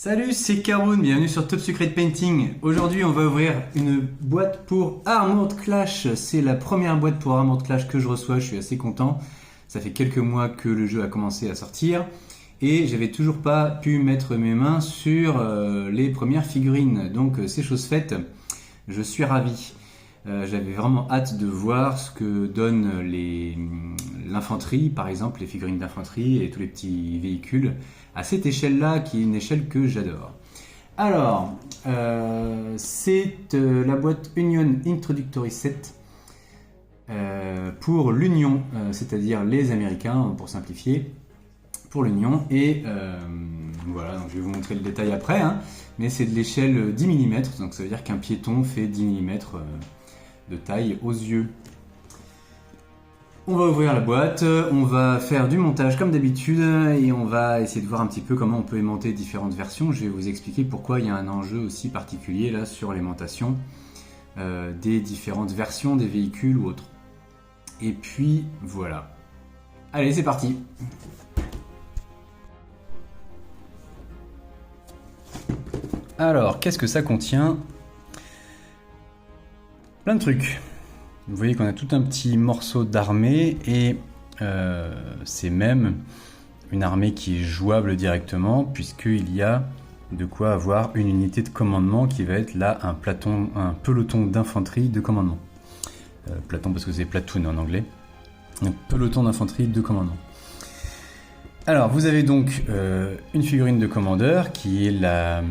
Salut, c'est Caroun, bienvenue sur Top Secret Painting. Aujourd'hui, on va ouvrir une boîte pour Armored Clash. C'est la première boîte pour Armored Clash que je reçois, je suis assez content. Ça fait quelques mois que le jeu a commencé à sortir et j'avais toujours pas pu mettre mes mains sur les premières figurines. Donc c'est chose faite, je suis ravi. J'avais vraiment hâte de voir ce que donne l'infanterie, par exemple, les figurines d'infanterie et tous les petits véhicules à cette échelle-là, qui est une échelle que j'adore. Alors, c'est la boîte Union Introductory Set pour l'Union, c'est-à-dire les Américains, pour simplifier, pour l'Union. Et voilà, donc je vais vous montrer le détail après, hein, mais c'est de l'échelle 10 mm, donc ça veut dire qu'un piéton fait 10 mm de taille aux yeux. On va ouvrir la boîte, on va faire du montage comme d'habitude et on va essayer de voir un petit peu comment on peut aimanter différentes versions. Je vais vous expliquer pourquoi il y a un enjeu aussi particulier là sur l'aimantation des différentes versions des véhicules ou autres. Et puis voilà. Allez, c'est parti. Alors, qu'est-ce que ça contient ? Plein de trucs. Vous voyez qu'on a tout un petit morceau d'armée et c'est même une armée qui est jouable directement puisqu'il y a de quoi avoir une unité de commandement qui va être là un peloton d'infanterie de commandement. Platon parce que c'est platoon en anglais. Un peloton d'infanterie de commandement. Alors vous avez donc une figurine de commandeur qui est la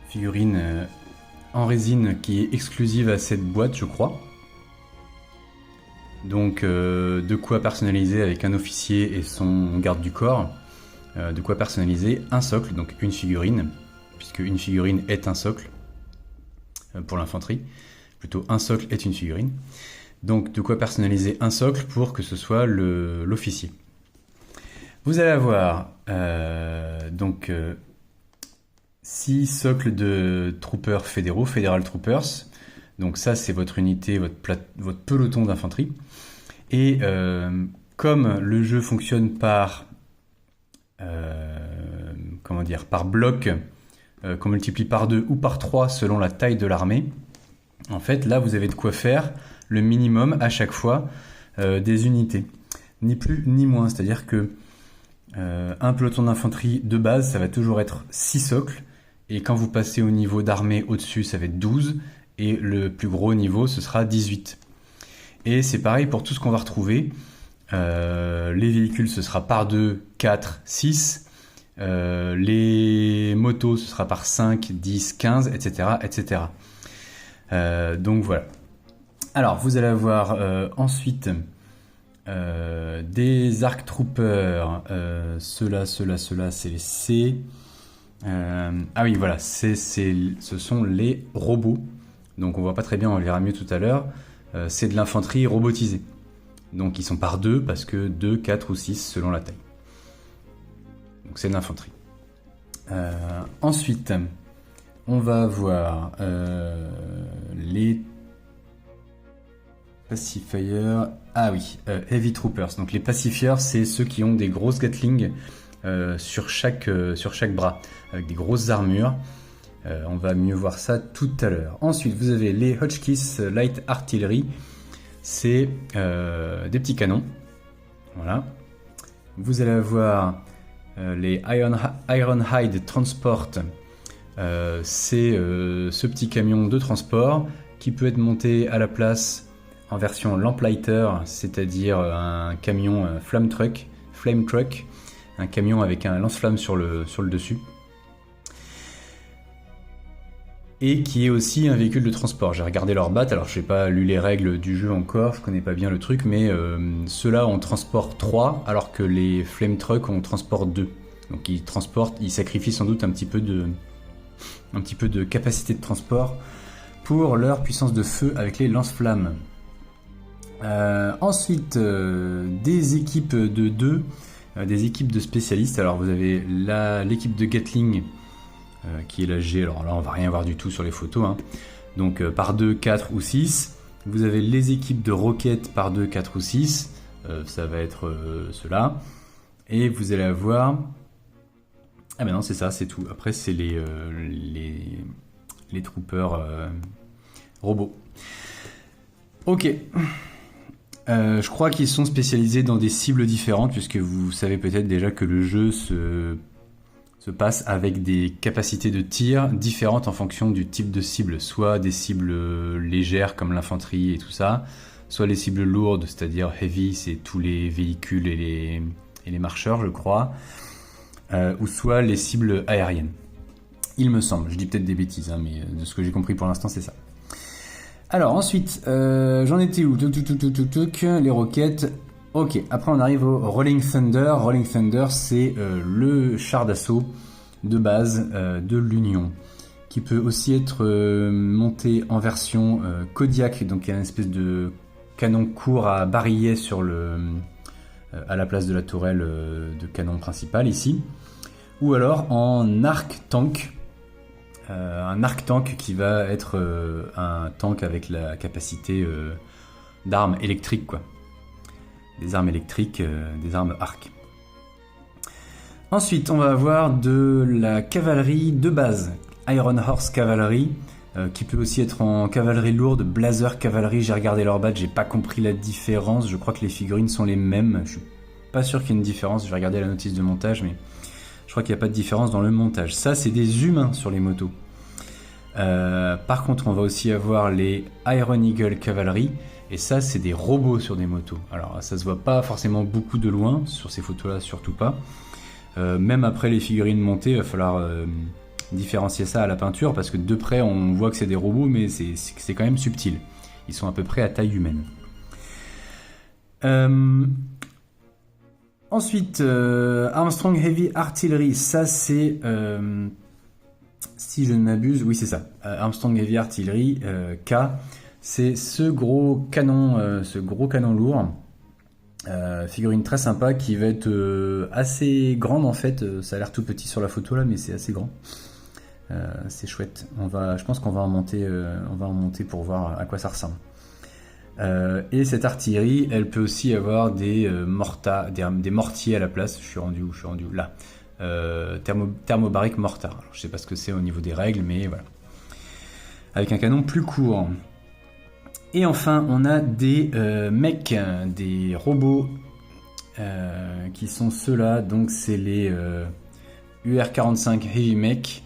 figurine en résine qui est exclusive à cette boîte, je crois. Donc de quoi personnaliser avec un officier et son garde du corps, de quoi personnaliser un socle, donc une figurine, puisque une figurine est un socle pour l'infanterie, plutôt un socle est une figurine. Donc de quoi personnaliser un socle pour que ce soit l'officier. Vous allez avoir 6 socles de troopers fédéraux, Federal Troopers. Donc ça, c'est votre unité, votre peloton d'infanterie. Et comme le jeu fonctionne par bloc, qu'on multiplie par 2 ou par 3 selon la taille de l'armée, en fait, là, vous avez de quoi faire le minimum à chaque fois des unités. Ni plus ni moins. C'est-à-dire que un peloton d'infanterie de base, ça va toujours être 6 socles. Et quand vous passez au niveau d'armée au-dessus, ça va être 12. Et le plus gros niveau, ce sera 18. Et c'est pareil pour tout ce qu'on va retrouver. Les véhicules, ce sera par 2, 4, 6. Les motos, ce sera par 5, 10, 15, etc. etc. Donc voilà. Alors, vous allez avoir ensuite des Arc Troopers. Ceux-là, c'est les C. Ah oui, voilà, ce sont les robots. Donc on voit pas très bien, on le verra mieux tout à l'heure. C'est de l'infanterie robotisée. Donc ils sont par 2 parce que 2, 4 ou 6 selon la taille. Donc c'est de l'infanterie. Ensuite, on va avoir les Pacifiers. Ah oui, Heavy Troopers. Donc les Pacifiers, c'est ceux qui ont des grosses Gatling sur chaque bras, avec des grosses armures. On va mieux voir ça tout à l'heure. Ensuite, vous avez les Hotchkiss Light Artillery. C'est des petits canons. Voilà. Vous allez avoir les Ironhide Transport. C'est ce petit camion de transport qui peut être monté à la place en version Lamplighter, c'est-à-dire un camion Flame Truck, un camion avec un lance-flamme sur le dessus. Et qui est aussi un véhicule de transport. J'ai regardé leur batte, alors je n'ai pas lu les règles du jeu encore, je connais pas bien le truc, mais ceux-là en transportent 3, alors que les Flame Truck en transportent 2. Donc ils sacrifient sans doute un petit peu de capacité de transport pour leur puissance de feu avec les lance-flammes. Ensuite, des équipes de 2, des équipes de spécialistes. Alors vous avez l'équipe de Gatling, qui est la G, alors là on va rien voir du tout sur les photos, hein. Donc par 2, 4 ou 6. Vous avez les équipes de roquettes par 2, 4 ou 6, ça va être ceux-là. Et vous allez avoir Ah ben non, c'est ça, c'est tout. Après, c'est les troopers robots. Ok. Je crois qu'ils sont spécialisés dans des cibles différentes, puisque vous savez peut-être déjà que le jeu se passe avec des capacités de tir différentes en fonction du type de cible. Soit des cibles légères comme l'infanterie et tout ça, soit les cibles lourdes, c'est-à-dire heavy, c'est tous les véhicules et les marcheurs, je crois, ou soit les cibles aériennes. Il me semble, je dis peut-être des bêtises, hein, mais de ce que j'ai compris pour l'instant, c'est ça. Alors ensuite, j'en étais où? Les roquettes. Ok, après on arrive au Rolling Thunder. Rolling Thunder, c'est le char d'assaut de base de l'Union, qui peut aussi être monté en version Kodiak, donc il y a une espèce de canon court à barillet à la place de la tourelle de canon principal ici, ou alors en arc tank. Un arc tank qui va être un tank avec la capacité d'armes électriques, quoi. Des armes électriques, des armes arc. Ensuite, on va avoir de la cavalerie de base, Iron Horse Cavalry, qui peut aussi être en cavalerie lourde, Blazer Cavalry. J'ai regardé leur badge, j'ai pas compris la différence. Je crois que les figurines sont les mêmes. Je suis pas sûr qu'il y ait une différence. Je vais regarder la notice de montage, mais je crois qu'il n'y a pas de différence dans le montage. Ça, c'est des humains sur les motos. Par contre, on va aussi avoir les Iron Eagle Cavalry. Et ça, c'est des robots sur des motos. Alors, ça se voit pas forcément beaucoup de loin, sur ces photos-là, surtout pas. Même après les figurines montées, il va falloir différencier ça à la peinture, parce que de près, on voit que c'est des robots, mais c'est quand même subtil. Ils sont à peu près à taille humaine. Ensuite, Armstrong Heavy Artillery, ça c'est... si je ne m'abuse, oui c'est ça. Armstrong Heavy Artillery, K... C'est ce gros canon lourd, figurine très sympa qui va être assez grande en fait. Ça a l'air tout petit sur la photo là, mais c'est assez grand. C'est chouette. Je pense qu'on va en monter pour voir à quoi ça ressemble. Et cette artillerie, elle peut aussi avoir des mortiers à la place. Je suis rendu où là. Thermobaric mortar. Alors, je sais pas ce que c'est au niveau des règles, mais voilà. Avec un canon plus court. Et enfin, on a des mecs, des robots qui sont ceux-là. Donc, c'est les UR-45 Heavy Mech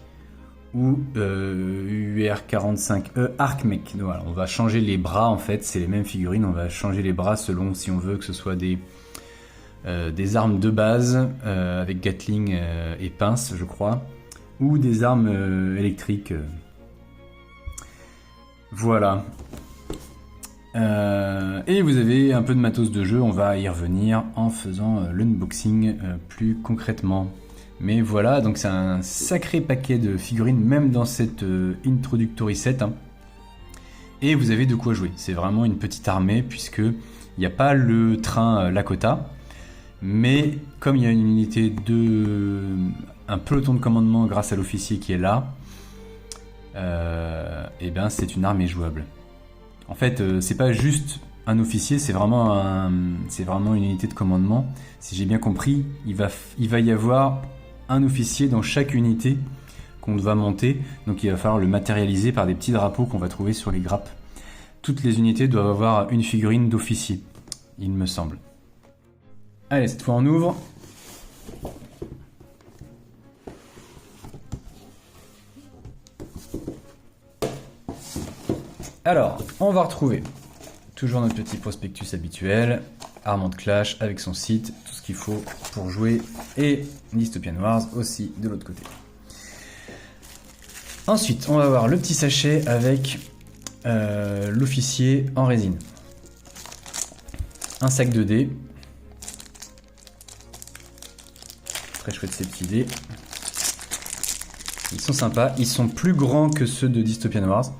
ou UR-45E Arc Mech. Donc, voilà, on va changer les bras en fait. C'est les mêmes figurines. On va changer les bras selon si on veut que ce soit des armes de base avec Gatling et pince, je crois, ou des armes électriques. Voilà. Et vous avez un peu de matos de jeu, on va y revenir en faisant l'unboxing plus concrètement. Mais voilà, donc c'est un sacré paquet de figurines, même dans cette introductory set. Hein. Et vous avez de quoi jouer. C'est vraiment une petite armée, puisque il n'y a pas le train Lakota, mais comme il y a une unité un peloton de commandement grâce à l'officier qui est là, et ben c'est une armée jouable. En fait, c'est pas juste un officier, c'est vraiment une unité de commandement. Si j'ai bien compris, il va y avoir un officier dans chaque unité qu'on va monter. Donc il va falloir le matérialiser par des petits drapeaux qu'on va trouver sur les grappes. Toutes les unités doivent avoir une figurine d'officier, il me semble. Allez, cette fois on ouvre. Alors, on va retrouver toujours notre petit prospectus habituel, Armand Clash avec son site, tout ce qu'il faut pour jouer, et Dystopian Wars aussi de l'autre côté. Ensuite, on va avoir le petit sachet avec l'officier en résine. Un sac de dés. Très chouette ces petits dés. Ils sont sympas, ils sont plus grands que ceux de Dystopian Wars.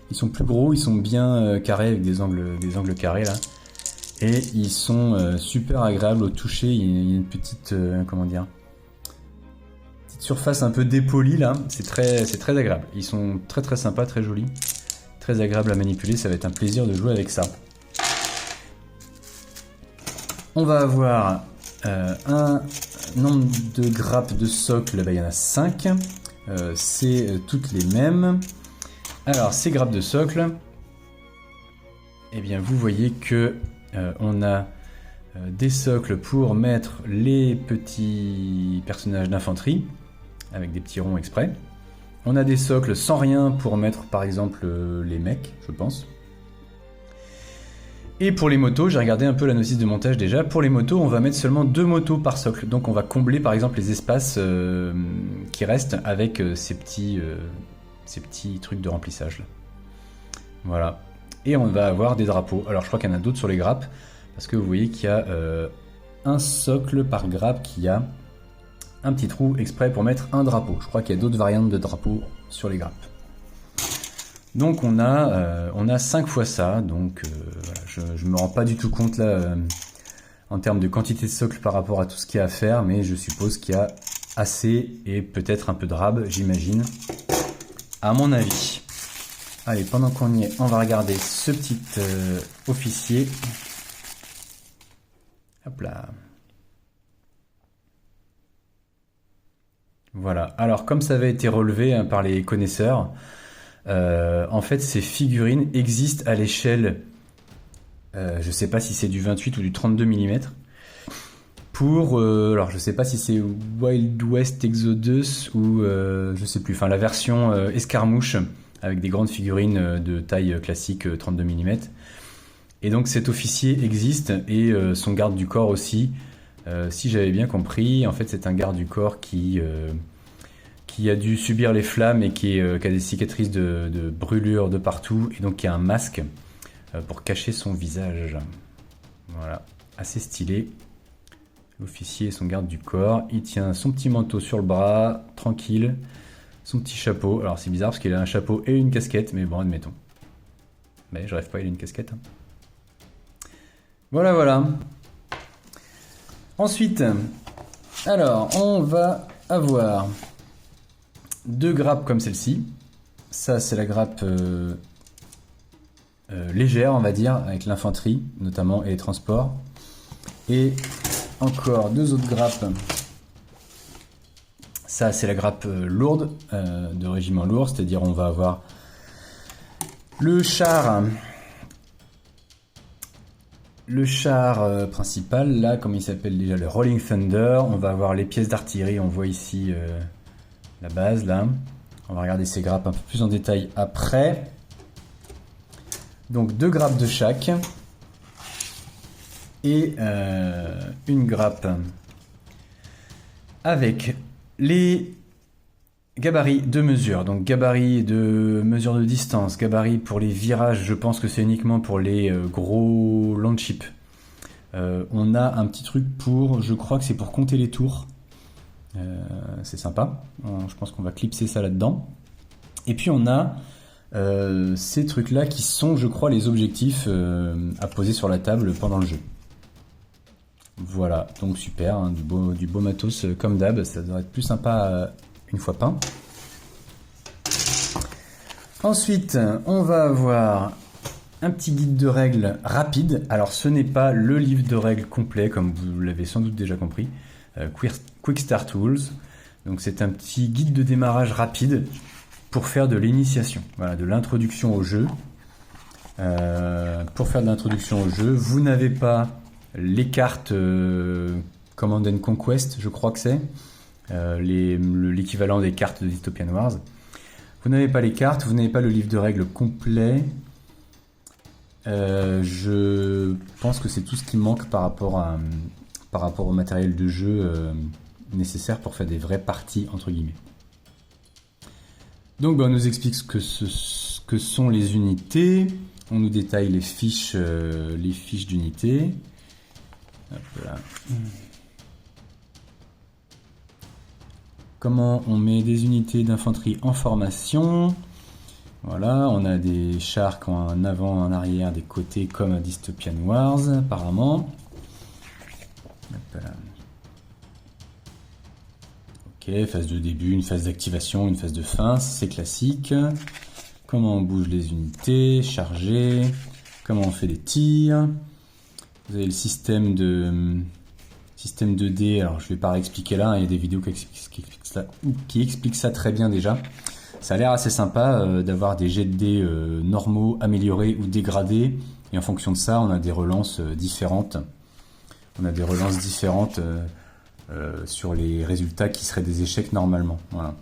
Ils sont plus gros, ils sont bien carrés avec des angles carrés là. Et ils sont super agréables au toucher. Il y a une petite, petite surface un peu dépolie là. C'est très agréable. Ils sont très très sympas, très jolis. Très agréables à manipuler. Ça va être un plaisir de jouer avec ça. On va avoir un nombre de grappes de socle, il y en a 5. C'est toutes les mêmes. Alors, ces grappes de socle, eh bien, vous voyez que on a des socles pour mettre les petits personnages d'infanterie, avec des petits ronds exprès. On a des socles sans rien pour mettre, par exemple, les mecs, je pense. Et pour les motos, j'ai regardé un peu la notice de montage déjà. Pour les motos, on va mettre seulement 2 motos par socle. Donc on va combler, par exemple, les espaces qui restent avec ces petits trucs de remplissage là. Voilà. Et on va avoir des drapeaux. Alors je crois qu'il y en a d'autres sur les grappes, parce que vous voyez qu'il y a un socle par grappe qui a un petit trou exprès pour mettre un drapeau. Je crois qu'il y a d'autres variantes de drapeaux sur les grappes. Donc on a 5 fois ça, donc voilà, je me rends pas du tout compte là en termes de quantité de socle par rapport à tout ce qu'il y a à faire, mais je suppose qu'il y a assez et peut-être un peu de rab, j'imagine, à mon avis. Allez, pendant qu'on y est, on va regarder ce petit officier. Hop là. Voilà, alors comme ça avait été relevé hein, par les connaisseurs, en fait ces figurines existent à l'échelle, je sais pas si c'est du 28 ou du 32 mm, pour, alors je sais pas si c'est Wild West Exodus ou je sais plus, enfin la version escarmouche, avec des grandes figurines de taille classique 32 mm. Et donc cet officier existe, et son garde du corps aussi. Si j'avais bien compris, en fait c'est un garde du corps qui a dû subir les flammes et qui a des cicatrices de brûlures de partout, et donc qui a un masque pour cacher son visage. Voilà, assez stylé. L'officier et son garde du corps, il tient son petit manteau sur le bras, tranquille, son petit chapeau. Alors c'est bizarre parce qu'il a un chapeau et une casquette, mais bon, admettons. Mais je rêve pas, il a une casquette. Hein. Voilà, voilà. Ensuite, alors, on va avoir 2 grappes comme celle-ci. Ça, c'est la grappe légère, on va dire, avec l'infanterie, notamment, et les transports. Et encore 2 autres grappes. Ça, c'est la grappe lourde, de régiment lourd, c'est-à-dire on va avoir le char principal, là, comme il s'appelle déjà, le Rolling Thunder. On va avoir les pièces d'artillerie, on voit ici la base, là. On va regarder ces grappes un peu plus en détail après. Donc 2 grappes de chaque. Et une grappe avec les gabarits de mesure. Donc gabarits de mesure de distance, gabarits pour les virages, je pense que c'est uniquement pour les gros landships. On a un petit truc pour, je crois que c'est pour compter les tours. C'est sympa. Je pense qu'on va clipser ça là-dedans. Et puis on a ces trucs-là qui sont, je crois, les objectifs à poser sur la table pendant le jeu. Voilà, donc super, hein, du beau matos comme d'hab, ça devrait être plus sympa une fois peint. Ensuite, on va avoir un petit guide de règles rapide. Alors ce n'est pas le livre de règles complet, comme vous l'avez sans doute déjà compris. Quick Start Tools. Donc c'est un petit guide de démarrage rapide pour faire de l'initiation, voilà, de l'introduction au jeu. Pour faire de l'introduction au jeu, vous n'avez pas les cartes Command and Conquest, je crois que c'est l'équivalent des cartes de Dystopian Wars. Vous n'avez pas les cartes, vous n'avez pas le livre de règles complet. Je pense que c'est tout ce qui manque par rapport au matériel de jeu nécessaire pour faire des vraies parties entre guillemets. Donc on nous explique ce que sont les unités, on nous détaille les fiches d'unités. Hop là. Comment on met des unités d'infanterie en formation. Voilà, on a des chars qui ont un avant, un arrière, des côtés comme à Dystopian Wars apparemment. Hop là. Ok, phase de début, une phase d'activation, une phase de fin, c'est classique. Comment on bouge les unités, charger, comment on fait des tirs. Vous avez le système Système 2D, alors je vais pas réexpliquer là, il y a des vidéos qui expliquent ça très bien déjà. Ça a l'air assez sympa d'avoir des jets de dés normaux, améliorés ou dégradés. Et en fonction de ça, on a des relances différentes. On a des relances différentes sur les résultats qui seraient des échecs normalement. Voilà.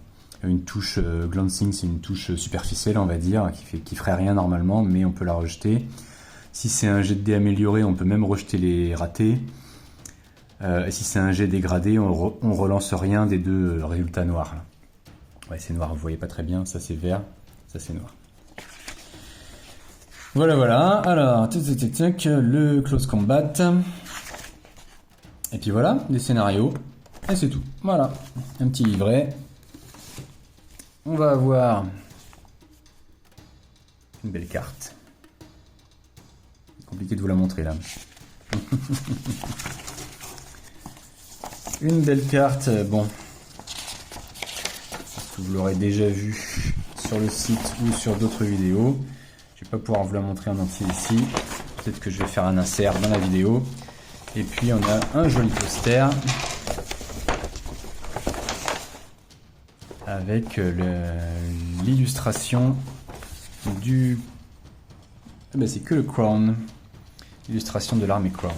Une touche glancing, c'est une touche superficielle, on va dire, qui ferait rien normalement, mais on peut la rejeter. Si c'est un jet de dés amélioré, on peut même rejeter les ratés. Si c'est un jet dégradé, on relance rien des deux résultats noirs. Là. Ouais, c'est noir, vous voyez pas très bien. Ça c'est vert, ça c'est noir. Voilà. Alors, le close combat. Et puis voilà, des scénarios. Et c'est tout. Voilà, un petit livret. On va avoir une belle carte. C'est compliqué de vous la montrer là. Une belle carte, bon. Vous l'aurez déjà vu sur le site ou sur d'autres vidéos. Je vais pas pouvoir vous la montrer en entier ici. Peut-être que je vais faire un insert dans la vidéo. Et puis on a un joli poster avec l'illustration du... Ah ben c'est que le Crown. Illustration de l'armée Crown.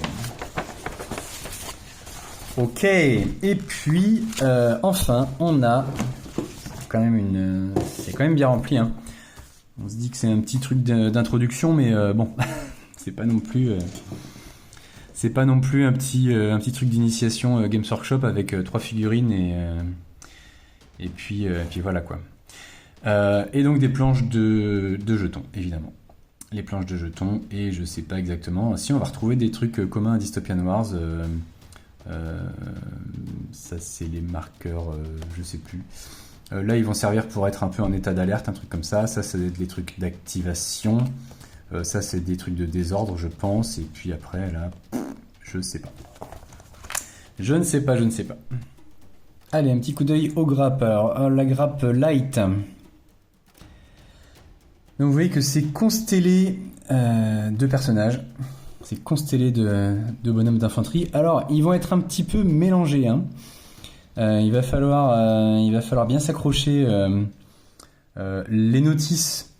Ok, et puis enfin on a quand même c'est quand même bien rempli. Hein. On se dit que c'est un petit truc d'introduction, mais bon, c'est pas non plus un petit truc d'initiation Games Workshop avec 3 figurines et puis voilà quoi. Et donc des planches de jetons, évidemment. Les planches de jetons, et je sais pas exactement si on va retrouver des trucs communs à Dystopian Wars. Ça c'est les marqueurs, je sais plus. Là ils vont servir pour être un peu en état d'alerte, un truc comme ça. Ça c'est des trucs d'activation. Ça c'est des trucs de désordre je pense. Et puis après là, je sais pas. Je ne sais pas. Allez, un petit coup d'œil aux grappes. Alors la grappe light. Donc vous voyez que c'est constellé de personnages. C'est constellé de bonhommes d'infanterie. Alors, ils vont être un petit peu mélangés. Hein. Il va falloir bien s'accrocher. Les notices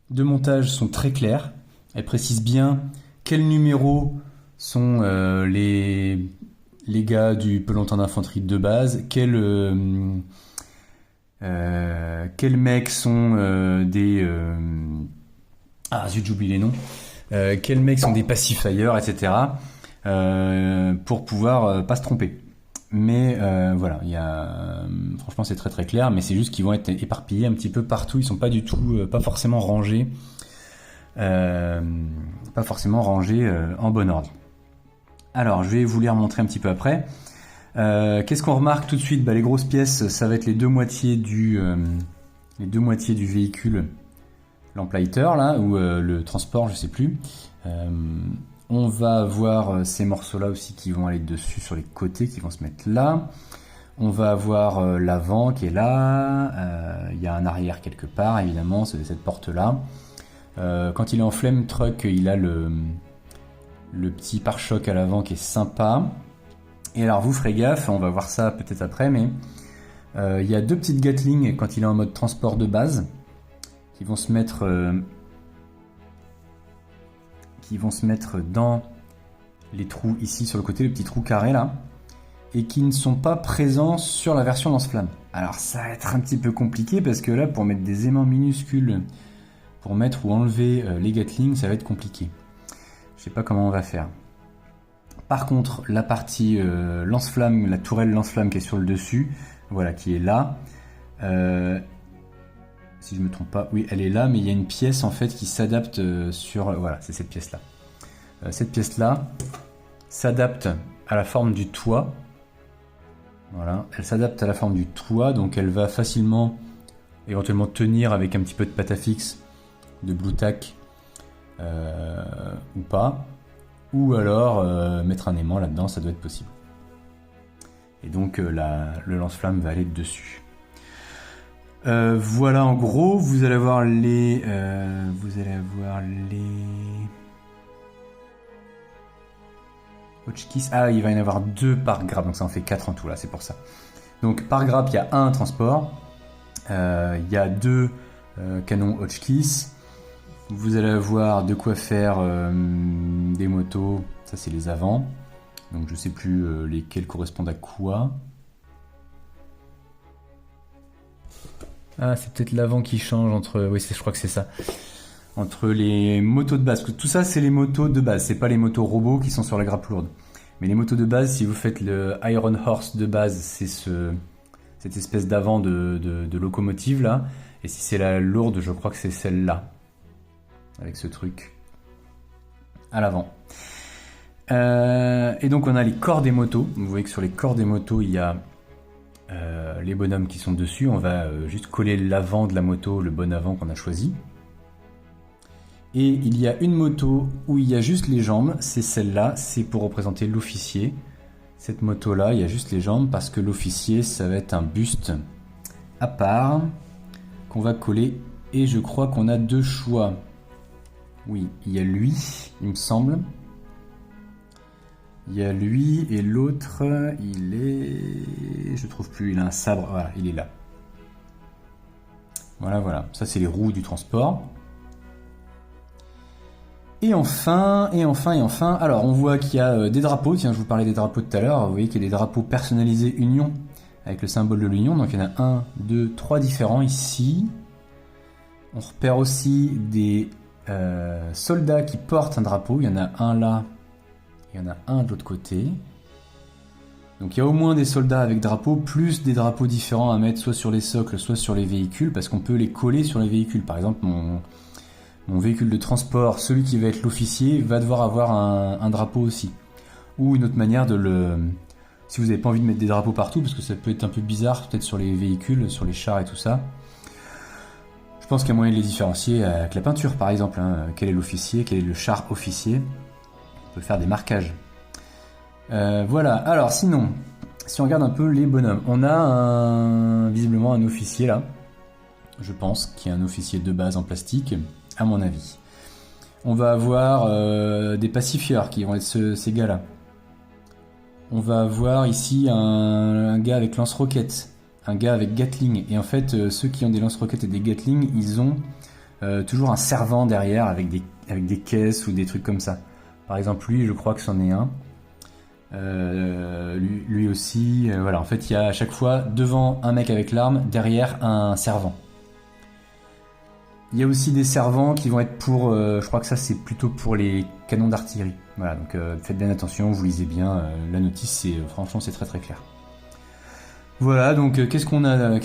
de montage sont très claires. Elles précisent bien quels numéros sont les gars du peloton d'infanterie de base, quels mecs sont des... Ah zut, j'oublie les noms. Quels mecs sont des pacifiers, etc. Pour pouvoir pas se tromper. Mais voilà, franchement c'est très très clair, mais c'est juste qu'ils vont être éparpillés un petit peu partout. Ils sont pas du tout, pas forcément rangés, en bon ordre. Alors je vais vous les remontrer un petit peu après. Qu'est-ce qu'on remarque tout de suite? Les grosses pièces, ça va être les deux moitiés du véhicule. L'emplighter là, ou le transport, je sais plus. On va avoir ces morceaux là aussi qui vont aller dessus sur les côtés, qui vont se mettre là. On va avoir l'avant qui est là. Il y a un arrière quelque part, évidemment, c'est cette porte là. Quand il est en flame truck, il a le petit pare-choc à l'avant qui est sympa. Et alors vous ferez gaffe, on va voir ça peut-être après, mais il y a deux petites Gatling quand il est en mode transport de base. Qui vont se mettre dans les trous ici sur le côté, le petit trou carré là, et qui ne sont pas présents sur la version lance-flamme. Alors ça va être un petit peu compliqué parce que là pour mettre des aimants minuscules, pour mettre ou enlever les Gatling, ça va être compliqué. Je sais pas comment on va faire. Par contre la partie lance-flamme, la tourelle lance-flamme qui est sur le dessus, voilà, qui est là. Si je me trompe pas, oui, elle est là, mais il y a une pièce en fait qui s'adapte sur... Voilà, c'est cette pièce-là. Cette pièce-là s'adapte à la forme du toit. Voilà, elle s'adapte à la forme du toit, donc elle va facilement, éventuellement tenir avec un petit peu de pâte à fixe, de Blue Tack, ou pas. Ou alors mettre un aimant là-dedans, ça doit être possible. Et donc le lance-flamme va aller dessus. Voilà, en gros, vous allez avoir les Hotchkiss. Ah, il va y en avoir 2 par grappe, donc ça en fait 4 en tout là, c'est pour ça. Donc par grappe, il y a un transport. Il y a 2 canons Hotchkiss. Vous allez avoir de quoi faire des motos. Ça, c'est les avants. Donc je sais plus lesquels correspondent à quoi. Ah, c'est peut-être l'avant qui change entre... Oui, je crois que c'est ça. Entre les motos de base. Parce que tout ça, c'est les motos de base. C'est pas les motos robots qui sont sur la grappe lourde. Mais les motos de base, si vous faites le Iron Horse de base, c'est cette espèce d'avant de locomotive là. Et si c'est la lourde, je crois que c'est celle-là. Avec ce truc à l'avant. Et donc on a les corps des motos. Vous voyez que sur les corps des motos, il y a les bonhommes qui sont dessus. On va juste coller l'avant de la moto, le bon avant qu'on a choisi. Et il y a une moto où il y a juste les jambes. C'est celle-là, c'est pour représenter l'officier. Cette moto-là, il y a juste les jambes parce que l'officier, ça va être un buste à part qu'on va coller. Et je crois qu'on a 2 choix. Oui, il y a lui, il me semble. Il y a lui et l'autre, il est... Je trouve plus, il a un sabre, voilà, il est là. Voilà. Ça, c'est les roues du transport. Et enfin, alors on voit qu'il y a des drapeaux. Tiens, je vous parlais des drapeaux tout à l'heure. Vous voyez qu'il y a des drapeaux personnalisés Union, avec le symbole de l'Union. Donc il y en a 1, 2, 3 différents ici. On repère aussi des soldats qui portent un drapeau. Il y en a un là, il y en a un de l'autre côté. Donc il y a au moins des soldats avec drapeau, plus des drapeaux différents à mettre soit sur les socles, soit sur les véhicules, parce qu'on peut les coller sur les véhicules. Par exemple, mon véhicule de transport, celui qui va être l'officier, va devoir avoir un drapeau aussi. Ou une autre manière de le... Si vous n'avez pas envie de mettre des drapeaux partout, parce que ça peut être un peu bizarre, peut-être sur les véhicules, sur les chars et tout ça. Je pense qu'il y a moyen de les différencier avec la peinture, par exemple. Quel est l'officier, quel est le char officier. On peut faire des marquages. Voilà, alors sinon, si on regarde un peu les bonhommes, on a visiblement un officier là, je pense, qui est un officier de base en plastique, à mon avis. On va avoir des pacifieurs qui vont être ces gars-là. On va avoir ici un gars avec lance-roquettes, un gars avec Gatling. Et en fait, ceux qui ont des lance-roquettes et des Gatling, ils ont toujours un servant derrière avec des caisses ou des trucs comme ça. Par exemple, lui, je crois que c'en est un. Lui aussi, voilà. En fait, il y a à chaque fois devant un mec avec l'arme, derrière un servant. Il y a aussi des servants qui vont être pour, je crois que ça c'est plutôt pour les canons d'artillerie. Voilà, donc faites bien attention, vous lisez bien la notice, franchement c'est très très clair. Voilà, donc qu'est-ce qu'on a.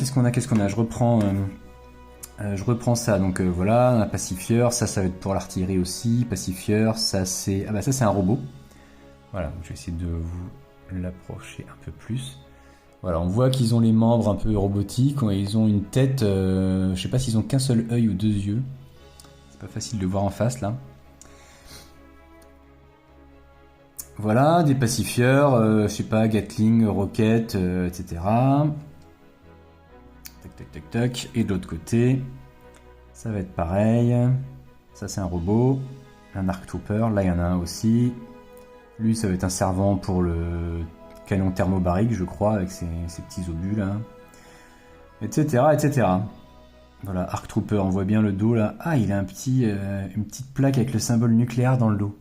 Je reprends ça, donc voilà, un pacifieur, ça va être pour l'artillerie aussi, pacifieur, ça c'est... Ah bah ça c'est un robot. Voilà, je vais essayer de vous l'approcher un peu plus. Voilà, on voit qu'ils ont les membres un peu robotiques, ils ont une tête, je sais pas s'ils ont qu'un seul œil ou 2 yeux. C'est pas facile de voir en face là. Voilà, des pacifieurs, je sais pas, Gatling, roquettes, etc. Tac. Et de l'autre côté, ça va être pareil. Ça c'est un robot, un Arc Trooper, là il y en a un aussi. Lui ça va être un servant pour le canon thermobarique, je crois, avec ses petits obus là, etc. Voilà, Arc Trooper, on voit bien le dos là. Ah, il a une petite plaque avec le symbole nucléaire dans le dos.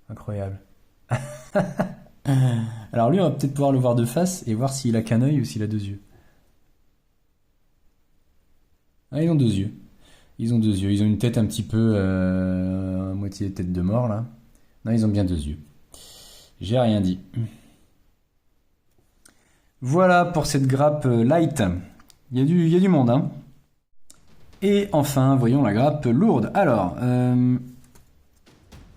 Incroyable. Alors lui, on va peut-être pouvoir le voir de face et voir s'il a qu'un œil ou s'il a 2 yeux. Ah, ils ont 2 yeux. Ils ont une tête un petit peu à moitié tête de mort là. Non, ils ont bien 2 yeux. J'ai rien dit. Voilà pour cette grappe light. Il y a du monde, hein. Et enfin, voyons la grappe lourde. Alors,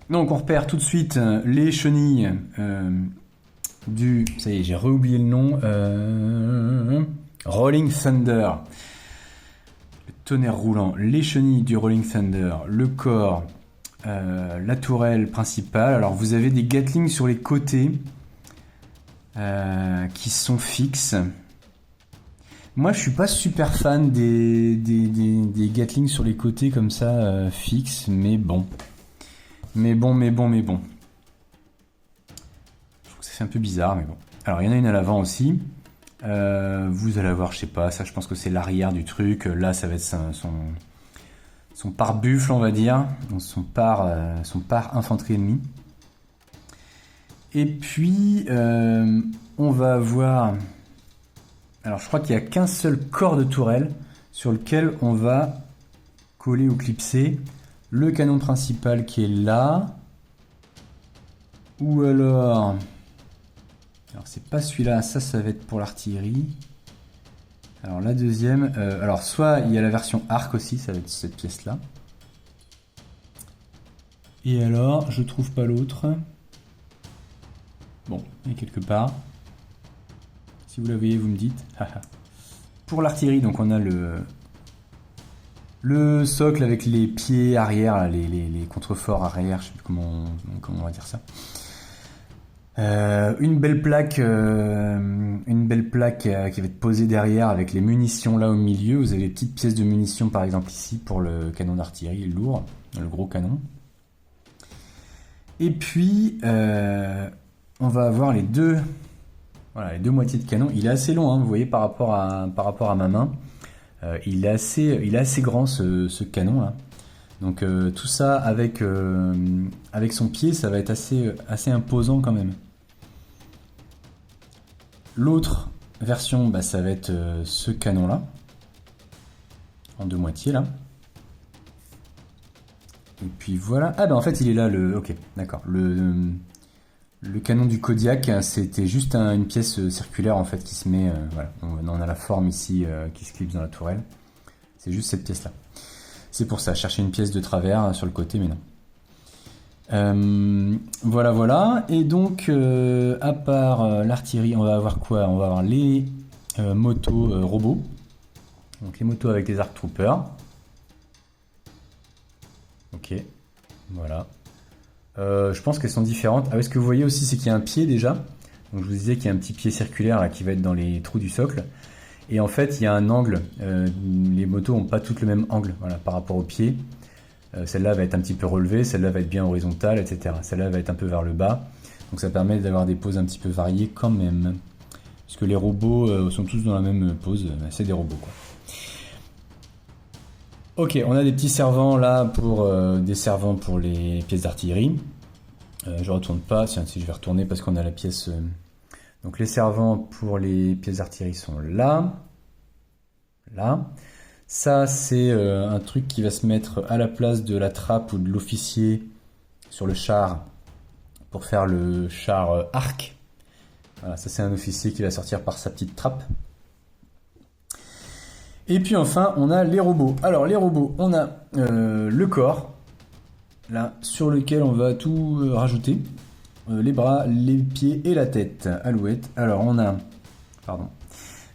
donc on repère tout de suite les chenilles du... Ça y est, j'ai réoublié le nom. Rolling Thunder. Le tonnerre roulant. Les chenilles du Rolling Thunder. Le corps. La tourelle principale. Alors vous avez des Gatling sur les côtés. Qui sont fixes. Moi, je suis pas super fan des Gatling sur les côtés comme ça, fixes, mais bon. Je trouve que c'est un peu bizarre, mais bon. Alors, il y en a une à l'avant aussi. Vous allez avoir, je sais pas, ça je pense que c'est l'arrière du truc. Là, ça va être son pare-buffle, on va dire. Donc, son pare infanterie ennemie. Et puis, on va avoir... Alors, je crois qu'il n'y a qu'un seul corps de tourelle sur lequel on va coller ou clipser le canon principal qui est là. Ou alors c'est pas celui-là, ça va être pour l'artillerie. Alors la deuxième, alors soit il y a la version arc aussi, ça va être cette pièce-là. Et alors, je trouve pas l'autre. Bon, il est quelque part. Si vous la voyez, vous me dites. Pour l'artillerie, donc on a le socle avec les pieds arrière, les contreforts arrière, je sais plus comment on va dire ça. Une belle plaque qui va être posée derrière avec les munitions là au milieu. Vous avez les petites pièces de munitions par exemple ici pour le canon d'artillerie lourd, le gros canon. Et puis on va avoir les deux moitiés de canon. Il est assez long, hein, vous voyez par rapport à ma main. Il est assez grand ce canon là. Donc tout ça avec son pied, ça va être assez imposant quand même. L'autre version, ça va être ce canon là, en deux moitiés là. Et puis voilà. Ah en fait il est là ok, d'accord. Le canon du Kodiak, c'était juste une pièce circulaire en fait qui se met. Voilà, on a la forme ici qui se clipse dans la tourelle. C'est juste cette pièce là. C'est pour ça, chercher une pièce de travers sur le côté, mais non. Voilà. Et donc, à part l'artillerie, on va avoir quoi? On va avoir les motos robots. Donc les motos avec des ARC Troopers. Ok, voilà. Je pense qu'elles sont différentes. Ah oui, ce que vous voyez aussi, c'est qu'il y a un pied déjà. Donc je vous disais qu'il y a un petit pied circulaire là, qui va être dans les trous du socle. Et en fait, il y a un angle. Les motos n'ont pas toutes le même angle, voilà, par rapport au pied. Celle-là va être un petit peu relevée, celle-là va être bien horizontale, etc. Celle-là va être un peu vers le bas. Donc ça permet d'avoir des poses un petit peu variées quand même. Puisque les robots sont tous dans la même pose. C'est des robots, quoi. Ok, on a des petits servants là pour des servants pour les pièces d'artillerie. Je retourne pas, si je vais retourner parce qu'on a la pièce... Donc les servants pour les pièces d'artillerie sont là. Là. Ça, c'est un truc qui va se mettre à la place de la trappe ou de l'officier sur le char pour faire le char arc. Voilà, ça c'est un officier qui va sortir par sa petite trappe. Et puis enfin, on a les robots. Alors les robots, on a le corps, là, sur lequel on va tout rajouter. Les bras, les pieds et la tête. Alouette. Alors on a... Pardon.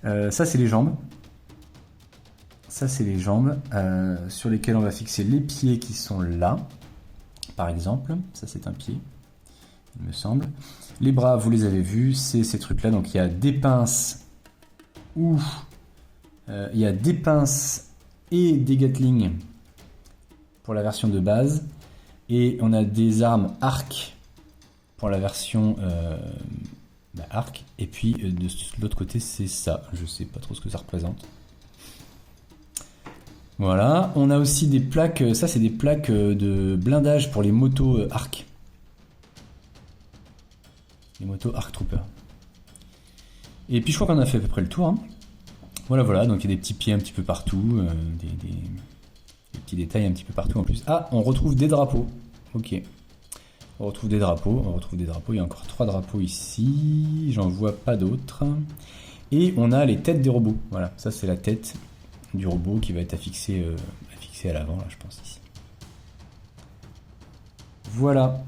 Ça c'est les jambes. Ça c'est les jambes sur lesquelles on va fixer les pieds qui sont là. Par exemple. Ça c'est un pied. Il me semble. Les bras, vous les avez vus. C'est ces trucs là. Donc il y a des pinces ou... il y a des pinces et des Gatling pour la version de base. Et on a des armes arc pour la version arc. Et puis de l'autre côté, c'est ça. Je sais pas trop ce que ça représente. Voilà. On a aussi des plaques. Ça, c'est des plaques de blindage pour les motos arc. Les motos Arc Trooper. Et puis je crois qu'on a fait à peu près le tour. Hein. Voilà. Donc il y a des petits pieds un petit peu partout. Des petits détails un petit peu partout en plus. Ah, on retrouve des drapeaux. Ok. On retrouve des drapeaux. Il y a encore 3 drapeaux ici. J'en vois pas d'autres. Et on a les têtes des robots. Voilà, ça c'est la tête du robot qui va être affixée à l'avant, là, je pense, ici. Voilà.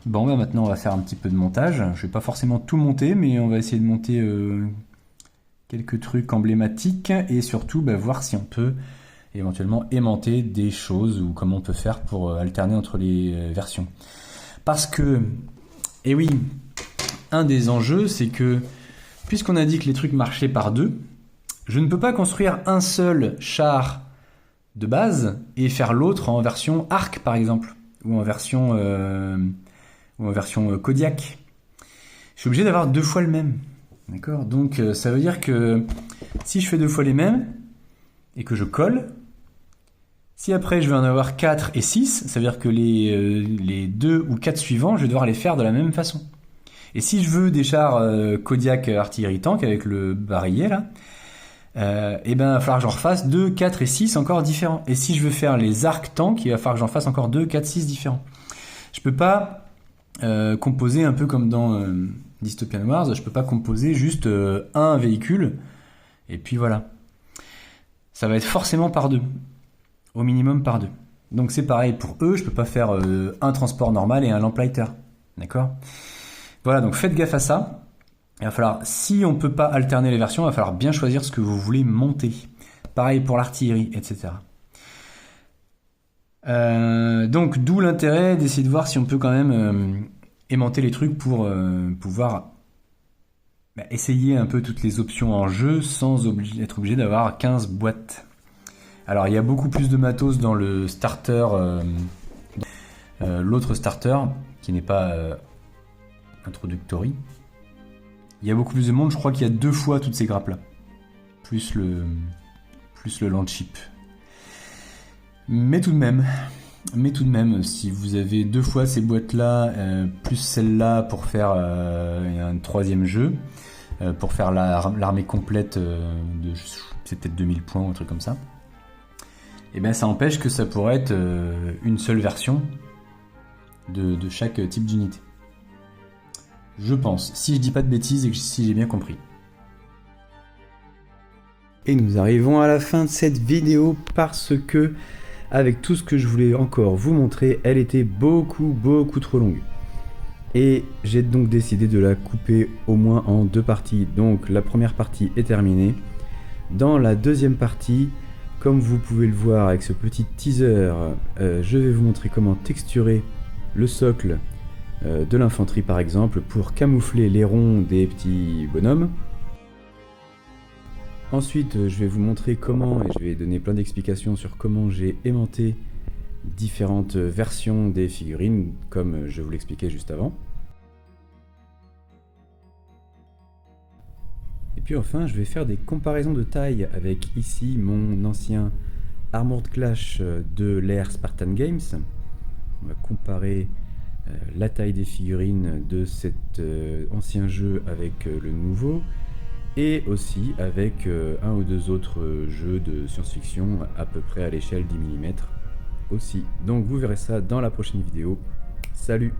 Bon, maintenant on va faire un petit peu de montage. Je vais pas forcément tout monter, mais on va essayer de monter quelques trucs emblématiques et surtout voir si on peut éventuellement aimanter des choses ou comment on peut faire pour alterner entre les versions. Parce que, et oui, un des enjeux, c'est que puisqu'on a dit que les trucs marchaient par deux, je ne peux pas construire un seul char de base et faire l'autre en version arc par exemple, ou en version Kodiak. je suis obligé d'avoir 2 fois le même. D'accord? Donc ça veut dire que si je fais 2 fois les mêmes et que je colle, si après je veux en avoir 4 et 6, ça veut dire que les 2 ou 4 suivants, je vais devoir les faire de la même façon. Et si je veux des chars Kodiak artillerie tank avec le barillet là, et ben il va falloir que j'en refasse 2, 4 et 6 encore différents. Et si je veux faire les arcs tank, il va falloir que j'en fasse encore 2, 4, 6 différents. Je peux pas composer un peu comme dans Dystopian Wars, je peux pas composer juste un véhicule et puis voilà. Ça va être forcément par 2. Au minimum par 2. Donc c'est pareil pour eux, je peux pas faire un transport normal et un lamplighter. D'accord? Voilà, donc faites gaffe à ça. Il va falloir, si on peut pas alterner les versions, il va falloir bien choisir ce que vous voulez monter. Pareil pour l'artillerie, etc. Donc d'où l'intérêt d'essayer de voir si on peut quand même aimanter les trucs pour pouvoir essayer un peu toutes les options en jeu sans être obligé d'avoir 15 boîtes. Alors il y a beaucoup plus de matos dans le starter, l'autre starter qui n'est pas introductory. Il y a beaucoup plus de monde, je crois qu'il y a 2 fois toutes ces grappes là, plus le landship. Mais tout de même, si vous avez 2 fois ces boîtes là, plus celle-là pour faire un 3e jeu, pour faire l'armée complète de c'est peut-être 2000 points ou un truc comme ça. Et bien ça empêche que ça pourrait être une seule version de chaque type d'unité. Je pense, si je dis pas de bêtises et que si j'ai bien compris. Et nous arrivons à la fin de cette vidéo parce que, avec tout ce que je voulais encore vous montrer, elle était beaucoup trop longue. Et j'ai donc décidé de la couper au moins en 2 parties. Donc la première partie est terminée. Dans la deuxième partie, comme vous pouvez le voir avec ce petit teaser, je vais vous montrer comment texturer le socle de l'infanterie par exemple pour camoufler les ronds des petits bonhommes. Ensuite, je vais vous montrer comment, et je vais donner plein d'explications sur comment j'ai aimanté différentes versions des figurines, comme je vous l'expliquais juste avant. Et puis enfin, je vais faire des comparaisons de taille avec ici mon ancien Armored Clash de l'ère Spartan Games. On va comparer la taille des figurines de cet ancien jeu avec le nouveau, et aussi avec un ou 2 autres jeux de science-fiction à peu près à l'échelle 10 mm aussi. Donc vous verrez ça dans la prochaine vidéo. Salut!